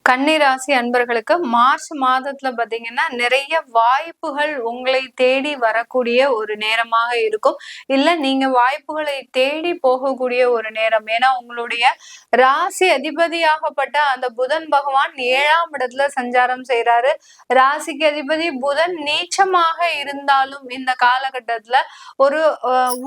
கன்னிராசி அன்பர்களுக்கு மார்ச் மாதத்துல பாத்தீங்கன்னா நிறைய வாய்ப்புகள் உங்களை தேடி வரக்கூடிய ஒரு நேரமாக இருக்கும். இல்ல நீங்க வாய்ப்புகளை தேடி போகக்கூடிய ஒரு நேரம். ஏன்னா உங்களுடைய ராசி அதிபதியாகப்பட்ட அந்த புதன் பகவான் 7ஆம் இடத்துல சஞ்சாரம் செய்யறாரு. ராசிக்கு அதிபதி புதன் நீச்சமாக இருந்தாலும் இந்த காலகட்டத்துல ஒரு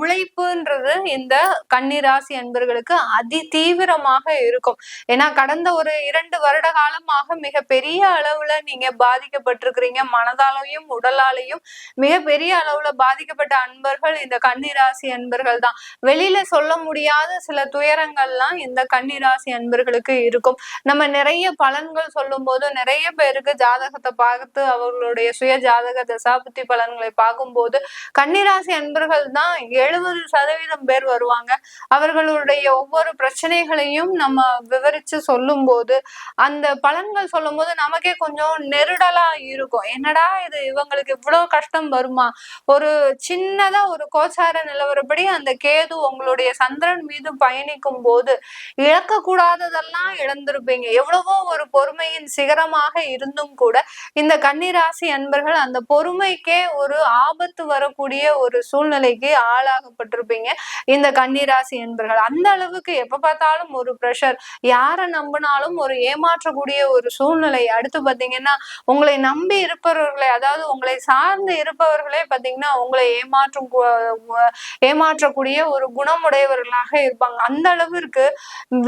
உழைப்புன்றது இந்த கன்னிராசி அன்பர்களுக்கு அதி தீவிரமாக இருக்கும். ஏன்னா கடந்த ஒரு 2 வருட காலமாக மிக பெரிய அளவுல நீங்க பாதிக்கப்பட்டிருக்கிறீங்க. மனதாலையும் உடலாலையும் மிக பெரிய அளவுல பாதிக்கப்பட்ட அன்பர்கள் இந்த கன்னிராசி அன்பர்கள் தான். வெளியில சொல்ல முடியாத சில துயரங்கள்லாம் இந்த கன்னிராசி அன்பர்களுக்கு இருக்கும். நம்ம நிறைய பலன்கள் சொல்லும் போது நிறைய பேருக்கு ஜாதகத்தை பார்த்து அவர்களுடைய சுய ஜாதக தசாபுத்தி பலன்களை பார்க்கும்போது கன்னிராசி அன்பர்கள் தான் 70% பேர் வருவாங்க. அவர்களுடைய ஒவ்வொரு பிரச்சனைகளையும் நம்ம விவரிச்சு சொல்லும் போது அந்த பலன்கள் சொல்லும் போது நமக்கே கொஞ்சம் நெருடலா இருக்கும். என்னடா இது, இவங்களுக்கு இவ்வளவு கஷ்டம் வருமா? ஒரு சின்னதா ஒரு கோச்சார நிலவரப்படி அந்த கேது உங்களுடைய சந்திரன் மீது பயணிக்கும் போது இழக்க கூடாததெல்லாம் இழந்திருப்பீங்க. எவ்வளவோ ஒரு பொறுமையின் சிகரமாக இருந்தும் கூட இந்த கன்னிராசி அன்பர்கள் அந்த பொறுமைக்கே ஒரு ஆபத்து வரக்கூடிய ஒரு சூழ்நிலைக்கு ஆளாகப்பட்டிருப்பீங்க இந்த கன்னிராசி அன்பர்கள். அந்த அளவுக்கு எப்ப பார்த்தாலும் ஒரு பிரஷர், யாரை நம்பினாலும் ஒரு ஏமாற்றக்கூடிய ஒரு சூழ்நிலை. அடுத்து பாத்தீங்கன்னா உங்களை நம்பி இருப்பவர்களே, அதாவது உங்களை சார்ந்து இருப்பவர்களே பாத்தீங்கன்னா உங்களை ஏமாற்றக்கூடிய ஒரு குணமுடையவர்களாக இருப்பாங்க. அந்த அளவிற்கு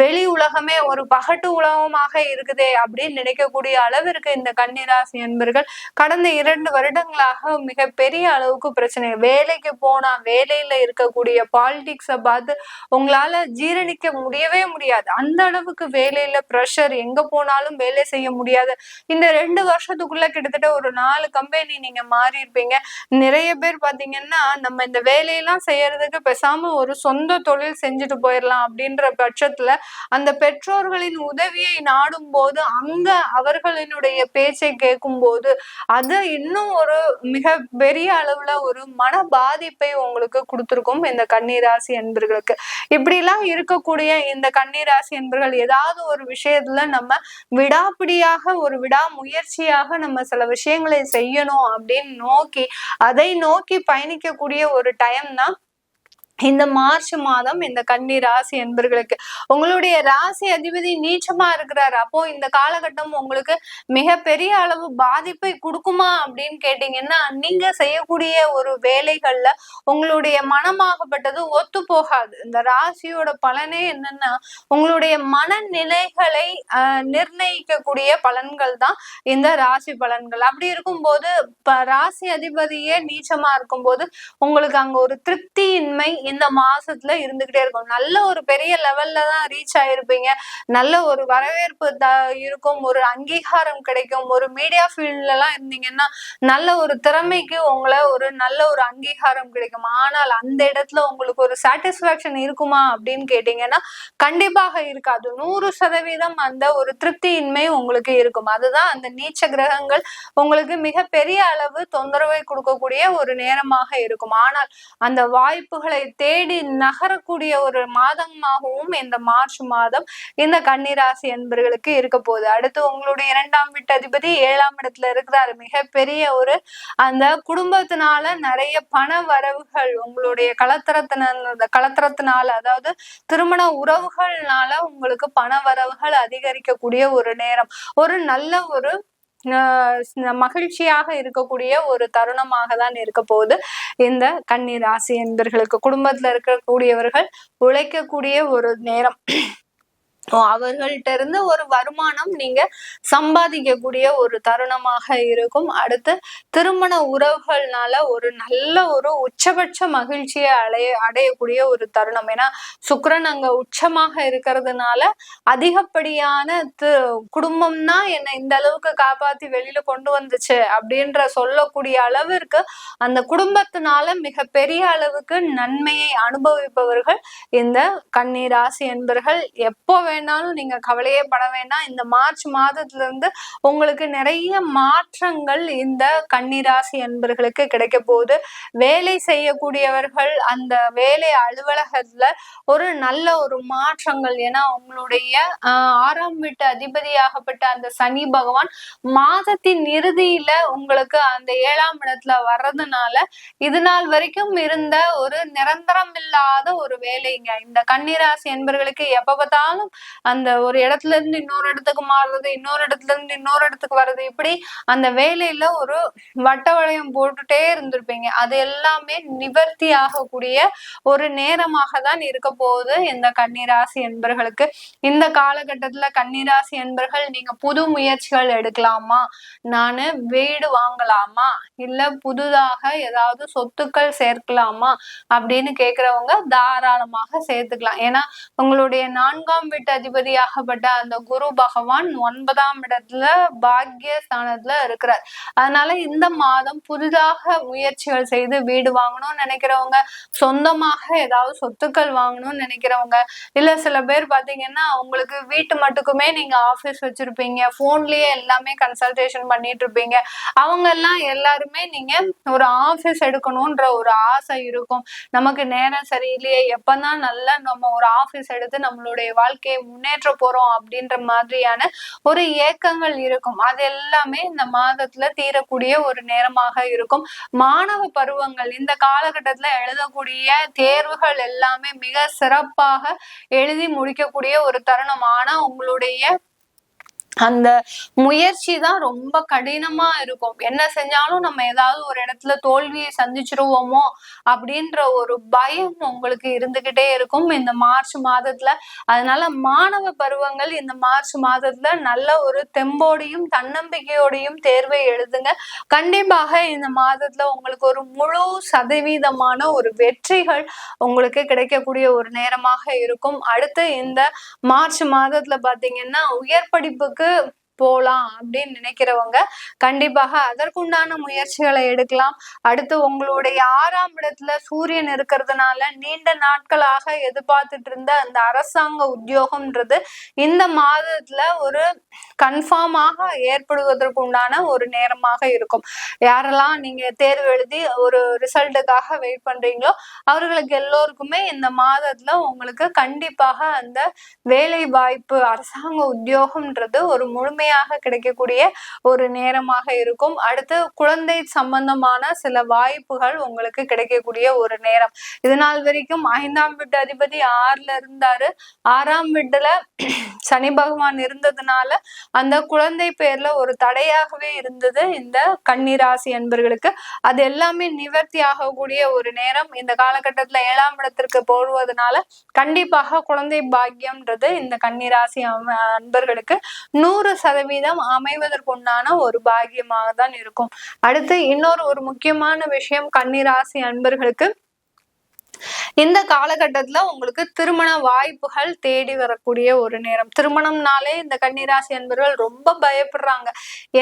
வெளி உலகமே ஒரு பகட்டு உலகமாக இருக்குதே அப்படின்னு நினைக்கக்கூடிய அளவிற்கு இந்த கன்னிராசி என்பர்கள் கடந்த 2 வருடங்களாக மிக பெரிய அளவுக்கு பிரச்சனை. வேலைக்கு போனா வேலையில இருக்கக்கூடிய பாலிடிக்ஸை பார்த்து உங்களால ஜீரணிக்க முடியவே முடியாது. அந்த அளவுக்கு வேலையில பிரஷர், எங்க போனாலும் வேலை செய்ய முடியாது. இந்த 2 வருஷத்துக்குள்ள கிட்டத்தட்ட ஒரு 4 கம்பெனி நீங்க மாறி இருப்பீங்க. நிறைய பேர் பாத்தீங்கன்னா நம்ம இந்த வேலையெல்லாம் செய்யறதுக்கு பேசாம ஒரு சொந்த தொழில் செஞ்சுட்டு போயிடலாம் அப்படின்ற பட்சத்துல அந்த பெற்றோர்களின் உதவியை நாடும் போது அங்க அவர்களினுடைய பேச்சை கேட்கும் போது அது இன்னும் ஒரு மிக பெரிய அளவுல ஒரு மன பாதிப்பை உங்களுக்கு கொடுத்திருக்கும் இந்த கன்னிராசி அன்பர்களுக்கு. இப்படி எல்லாம் இருக்கக்கூடிய இந்த கன்னிராசி அன்பர்கள் ஏதாவது ஒரு விஷயத்துல நம்ம விடாப்பிடியாக ஒரு விடாமுயற்சியாக நம்ம சில விஷயங்களை செய்யணும் அப்படின்னு அதை நோக்கி பயணிக்கக்கூடிய ஒரு டைம் தான் இந்த மார்ச் மாதம் இந்த கன்னி ராசி என்பர்களுக்கு. உங்களுடைய ராசி அதிபதி நீச்சமா இருக்கிறாரு. அப்போ இந்த காலகட்டம் உங்களுக்கு மிக பெரிய அளவு பாதிப்பை கொடுக்குமா அப்படின்னு கேட்டீங்கன்னா, நீங்க செய்யக்கூடிய ஒரு வேலைகள்ல உங்களுடைய மனமாகப்பட்டது ஒத்து போகாது. இந்த ராசியோட பலனே என்னன்னா உங்களுடைய மனநிலைகளை நிர்ணயிக்கக்கூடிய பலன்கள் தான் இந்த ராசி பலன்கள். அப்படி இருக்கும்போது ராசி அதிபதியே நீச்சமா இருக்கும்போது உங்களுக்கு அங்க ஒரு திருப்தியின்மை இந்த மாசத்துல இருந்துகிட்டே இருக்கும். நல்ல ஒரு பெரிய லெவல்ல தான் ரீச் ஆயிருப்பீங்க. நல்ல ஒரு வரவேற்பு இருக்கும், ஒரு அங்கீகாரம் கிடைக்கும். ஒரு மீடியா ஃபீல்ட்ல எல்லாம் இருந்தீங்கன்னா நல்ல ஒரு திறமைக்கு உங்களை ஒரு நல்ல ஒரு அங்கீகாரம் கிடைக்கும். ஆனால் அந்த இடத்துல உங்களுக்கு ஒரு சாட்டிஸ்பாக்சன் இருக்குமா அப்படின்னு கேட்டீங்கன்னா கண்டிப்பாக இருக்காது. 100% அந்த ஒரு திருப்தியின்மை உங்களுக்கு இருக்கும். அதுதான் அந்த நீச்ச கிரகங்கள் உங்களுக்கு மிக பெரிய அளவு தொந்தரவை கொடுக்கக்கூடிய ஒரு நேரமாக இருக்கும். ஆனால் அந்த வாய்ப்புகளை தேடி நகரக்கூடிய ஒரு மாதமாகவும் இந்த மார்ச் மாதம் இந்த கன்னிராசி என்பர்களுக்கு இருக்க போகுது. அடுத்து உங்களுடைய 2ஆம் வீட்டு அதிபதி 7ஆம் இடத்துல இருக்கிறாரு. மிகப்பெரிய ஒரு அந்த குடும்பத்தினால நிறைய பண வரவுகள், உங்களுடைய கலத்திரத்தினால அதாவது திருமண உறவுகள்னால உங்களுக்கு பண வரவுகள் அதிகரிக்கக்கூடிய ஒரு நேரம், ஒரு நல்ல ஒரு மகிழ்ச்சியாக இருக்கக்கூடிய ஒரு தருணமாக தான் இருக்க போகுது இந்த கன்னி ராசி என்பர்களுக்கு. குடும்பத்துல இருக்கக்கூடியவர்கள் உழைக்கக்கூடிய ஒரு நேரம். அவர்கள்ட்ட இருந்து ஒரு வருமானம் நீங்க சம்பாதிக்கக்கூடிய ஒரு தருணமாக இருக்கும். அடுத்து திருமண உறவுகள்னால ஒரு நல்ல ஒரு உச்சபட்ச மகிழ்ச்சியை அடையக்கூடிய ஒரு தருணம். ஏன்னா சுக்கிரன் அங்க உச்சமாக இருக்கிறதுனால அதிகப்படியான குடும்பம்னா என்ன இந்த அளவுக்கு காப்பாத்தி வெளியில கொண்டு வந்துச்சு அப்படின்ற சொல்லக்கூடிய அளவிற்கு அந்த குடும்பத்தினால மிக பெரிய அளவுக்கு நன்மையை அனுபவிப்பவர்கள் இந்த கன்னி ராசி என்பர்கள். எப்போ வேணாலும் நீங்க கவலையே பட வேண்டாம். இந்த மார்ச் மாதத்துல இருந்து உங்களுக்கு நிறைய மாற்றங்கள் இந்த கன்னிராசி அன்பர்களுக்கு கிடைக்க போகுது. வேலை செய்யக்கூடியவர்கள் அந்த வேலை அலுவலகத்துல ஒரு நல்ல ஒரு மாற்றங்கள், ஏன்னா உங்களுடைய 6ஆம் வீட்டு அதிபதியாகப்பட்ட அந்த சனி பகவான் மாதத்தின் இறுதியில உங்களுக்கு அந்த 7ஆம் இடத்துல வர்றதுனால இது நாள் வரைக்கும் இருந்த ஒரு நிரந்தரம் இல்லாத ஒரு வேலைங்க. இந்த கன்னிராசி என்பர்களுக்கு எப்ப பார்த்தாலும் அந்த ஒரு இடத்துல இருந்து இன்னொரு இடத்துக்கு மாறுறது, இன்னொரு இடத்துல இருந்து இன்னொரு இடத்துக்கு வர்றது, இப்படி அந்த வேலையில ஒரு வட்ட வளையம் போட்டுட்டே இருந்திருப்பீங்க. அது எல்லாமே நிவர்த்தி ஆகக்கூடிய ஒரு நேரமாக தான் இருக்க போகுது இந்த கன்னிராசி என்பர்களுக்கு. இந்த காலகட்டத்துல கன்னிராசி என்பர்கள் நீங்க புது முயற்சிகள் எடுக்கலாமா, நானு வீடு வாங்கலாமா, இல்ல புதுதாக ஏதாவது சொத்துக்கள் சேர்க்கலாமா அப்படின்னு கேக்குறவங்க தாராளமாக சேர்த்துக்கலாம். ஏன்னா உங்களுடைய 4ஆம் வீட்டு அதிபதியாகப்பட்ட அந்த குரு பகவான் 9ஆம் இடத்துல பாக்கியஸ்தானத்துல இருக்கிறார். அதனால இந்த மாதம் புதிதாக முயற்சிகள் செய்து வீடு வாங்கணும்னு நினைக்கிறவங்க, சொந்தமாக ஏதாவது சொத்துக்கள் வாங்கணும்னு நினைக்கிறவங்க, இல்ல சில பேர் பாத்தீங்கன்னா உங்களுக்கு வீட்டு மட்டுக்குமே நீங்க ஆபீஸ் வச்சிருப்பீங்க, போன்லயே எல்லாமே கன்சல்டேஷன் பண்ணிட்டு இருப்பீங்க, அவங்க எல்லாம் எல்லாருமே நீங்க ஒரு ஆபீஸ் எடுக்கணும்ன்ற ஒரு ஆசை இருக்கும். நமக்கு நேரம் சரியில்லையே, எப்பதான் நல்லா நம்ம ஒரு ஆபீஸ் எடுத்து நம்மளுடைய வாழ்க்கையை முன்னேற்ற போறோம் அப்படின்ற மாதிரியான ஒரு ஏக்கங்கள் இருக்கும். அது எல்லாமே இந்த மாதத்துல தீரக்கூடிய ஒரு நேரமாக இருக்கும். மாணவ பருவங்கள் இந்த காலகட்டத்துல எழுதக்கூடிய தேர்வுகள் எல்லாமே மிக சிறப்பாக எழுதி முடிக்கக்கூடிய ஒரு தருணம். ஆனா உங்களுடைய அந்த முயற்சி தான் ரொம்ப கடினமா இருக்கும். என்ன செஞ்சாலும் நம்ம ஏதாவது ஒரு இடத்துல தோல்வியை சந்திச்சிருவோமோ அப்படின்ற ஒரு பயம் உங்களுக்கு இருந்துகிட்டே இருக்கும் இந்த மார்ச் மாதத்துல. அதனால மாணவ பருவங்கள் இந்த மார்ச் மாதத்துல நல்ல ஒரு தெம்போடையும் தன்னம்பிக்கையோடையும் தேர்வை எழுதுங்க. கண்டிப்பாக இந்த மாதத்துல உங்களுக்கு ஒரு முழு சதவீதமான ஒரு வெற்றிகள் உங்களுக்கு கிடைக்கக்கூடிய ஒரு நேரமாக இருக்கும். அடுத்து இந்த மார்ச் மாதத்துல பாத்தீங்கன்னா உயர் படிப்புக்கு போலாம் அப்படின்னு நினைக்கிறவங்க கண்டிப்பாக அதற்குண்டான முயற்சிகளை எடுக்கலாம். அடுத்து உங்களுடைய 6ஆம் இடத்துல சூரியன் இருக்கிறதுனால நீண்ட நாட்களாக எதிர்பார்த்துட்டு இருந்த அந்த அரசாங்க உத்தியோகம்ன்றது இந்த மாதத்துல ஒரு கன்ஃபார்மாக ஏற்படுவதற்கு உண்டான ஒரு நேரமாக இருக்கும். யாரெல்லாம் நீங்க தேர்வு எழுதி ஒரு ரிசல்ட்டுக்காக வெயிட் பண்றீங்களோ அவர்களுக்கு எல்லோருக்குமே இந்த மாதத்துல உங்களுக்கு கண்டிப்பாக அந்த வேலை வாய்ப்பு, அரசாங்க உத்தியோகம்ன்றது ஒரு முழுமையாக கிடைக்கக்கூடிய ஒரு நேரமாக இருக்கும். அடுத்து குழந்தை சம்பந்தமான சில வாய்ப்புகள் உங்களுக்கு கிடைக்கக்கூடிய ஒரு நேரம். இது நாள் வரைக்கும் 5ஆம் வீட்டு அதிபதி 6ல இருந்தாரு, 6ஆம் வீட்டுல சனி பகவான் இருந்ததுனால அந்த குழந்தை பேர்ல ஒரு தடையாகவே இருந்தது இந்த கன்னிராசி அன்பர்களுக்கு. அது எல்லாமே நிவர்த்தி ஆகக்கூடிய ஒரு நேரம். இந்த காலகட்டத்துல 7ஆம் இடத்திற்கு போடுவதனால கண்டிப்பாக குழந்தை பாக்கியம்ன்றது இந்த கன்னிராசி அன்பர்களுக்கு 100% அமைவதற்குண்டான ஒரு பாக்கியமாக தான் இருக்கும். அடுத்து இன்னொரு ஒரு முக்கியமான விஷயம், கன்னிராசி அன்பர்களுக்கு இந்த காலகட்டத்துல உங்களுக்கு திருமண வாய்ப்புகள் தேடி வரக்கூடிய ஒரு நேரம். திருமணம்னாலே இந்த கன்னிராசி அன்பர்கள் ரொம்ப பயப்படுறாங்க.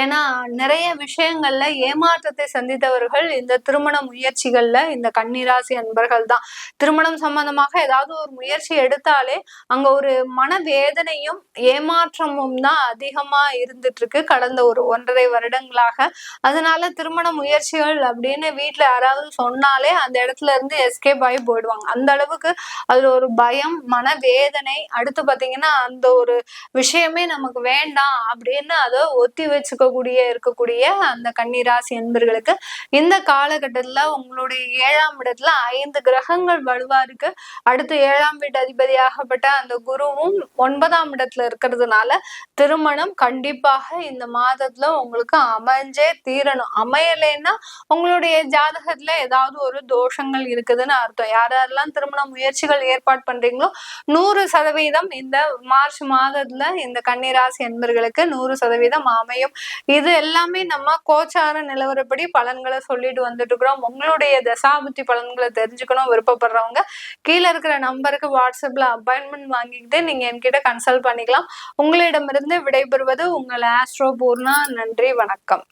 ஏன்னா நிறைய விஷயங்கள்ல ஏமாற்றத்தை சந்தித்தவர்கள் இந்த திருமண முயற்சிகள்ல இந்த கன்னிராசி அன்பர்கள் தான். திருமணம் சம்பந்தமாக ஏதாவது ஒரு முயற்சி எடுத்தாலே அங்க ஒரு மனவேதனையும் ஏமாற்றமும் தான் அதிகமா இருந்துட்டு இருக்கு கடந்த ஒரு 1.5 வருடங்களாக. அதனால திருமண முயற்சிகள் அப்படின்னு வீட்டுல யாராவது சொன்னாலே அந்த இடத்துல இருந்து எஸ்கேப் ஆகி போயிடுவாங்க. அந்த அளவுக்கு அதுல ஒரு பயம், மனவேதனை. அடுத்து பாத்தீங்கன்னா அந்த ஒரு விஷயமே நமக்கு வேண்டாம் அப்படின்னு அதை ஒத்தி வச்சுக்கக்கூடிய இருக்கக்கூடிய அந்த கன்னிராசி என்பர்களுக்கு இந்த காலகட்டத்துல உங்களுடைய 7ஆம் இடத்துல 5 கிரகங்கள் வலுவா இருக்கு. அடுத்து 7ஆம் வீட்டு அதிபதியாகப்பட்ட அந்த குருவும் 9ஆம் இடத்துல இருக்கிறதுனால திருமணம் கண்டிப்பாக இந்த மாதத்துல உங்களுக்கு அமைஞ்சே தீரணும். அமையலைன்னா உங்களுடைய ஜாதகத்துல ஏதாவது ஒரு தோஷங்கள் இருக்குதுன்னு அர்த்தம். யாரெல்லாம் திருமண முயற்சிகள் ஏற்பாடு பண்றீங்களோ 100% இந்த மார்ச் மாதத்துல இந்த கன்னிராசி என்பர்களுக்கு 100% அமையும். இது எல்லாமே நம்ம கோச்சார நிலவரப்படி பலன்களை சொல்லிட்டு வந்துட்டு இருக்கிறோம். உங்களுடைய தசாபுத்தி பலன்களை தெரிஞ்சுக்கணும் விருப்பப்படுறவங்க கீழே இருக்கிற நம்பருக்கு வாட்ஸ்அப்ல அப்பாயின்மெண்ட் வாங்கிக்கிட்டு நீங்க என்கிட்ட கன்சல்ட் பண்ணிக்கலாம். உங்களிடமிருந்து விடைபெறுவது உங்கள் ஆஸ்ட்ரோ பூர்ணா. நன்றி, வணக்கம்.